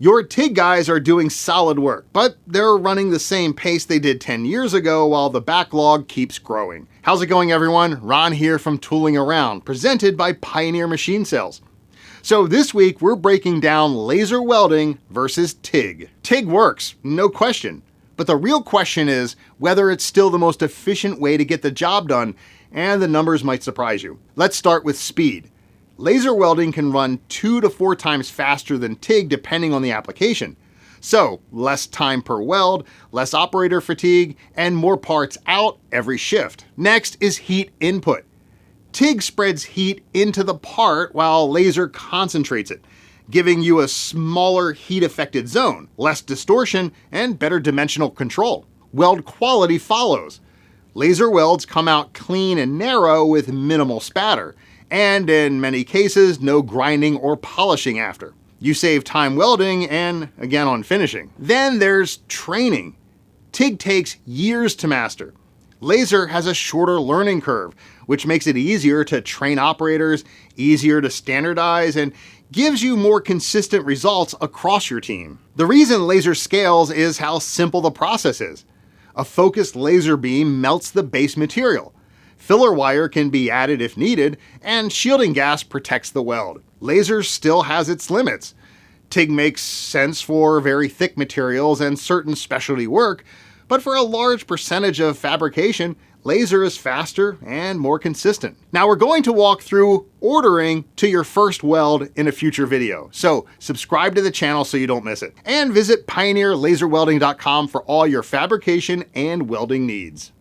Your TIG guys are doing solid work, but they're running the same pace they did 10 years ago while the backlog keeps growing. How's it going, everyone? Ron here from Tooling Around, presented by Pioneer Machine Sales. So this week we're breaking down laser welding versus TIG. TIG works, no question, but the real question is whether it's still the most efficient way to get the job done, and the numbers might surprise you. Let's start with speed. Laser welding can run 2 to 4 times faster than TIG depending on the application. So less time per weld, less operator fatigue, and more parts out every shift. Next is heat input. TIG spreads heat into the part while laser concentrates it, giving you a smaller heat-affected zone, less distortion, and better dimensional control. Weld quality follows. Laser welds come out clean and narrow with minimal spatter, and in many cases, no grinding or polishing after. You save time welding and, again, on finishing. Then there's training. TIG takes years to master. Laser has a shorter learning curve, which makes it easier to train operators, easier to standardize, and gives you more consistent results across your team. The reason laser scales is how simple the process is. A focused laser beam melts the base material. Filler wire can be added if needed, and shielding gas protects the weld. Laser still has its limits. TIG makes sense for very thick materials and certain specialty work, but for a large percentage of fabrication, laser is faster and more consistent. Now we're going to walk through ordering to your first weld in a future video, so subscribe to the channel so you don't miss it. And visit pioneerlaserwelding.com for all your fabrication and welding needs.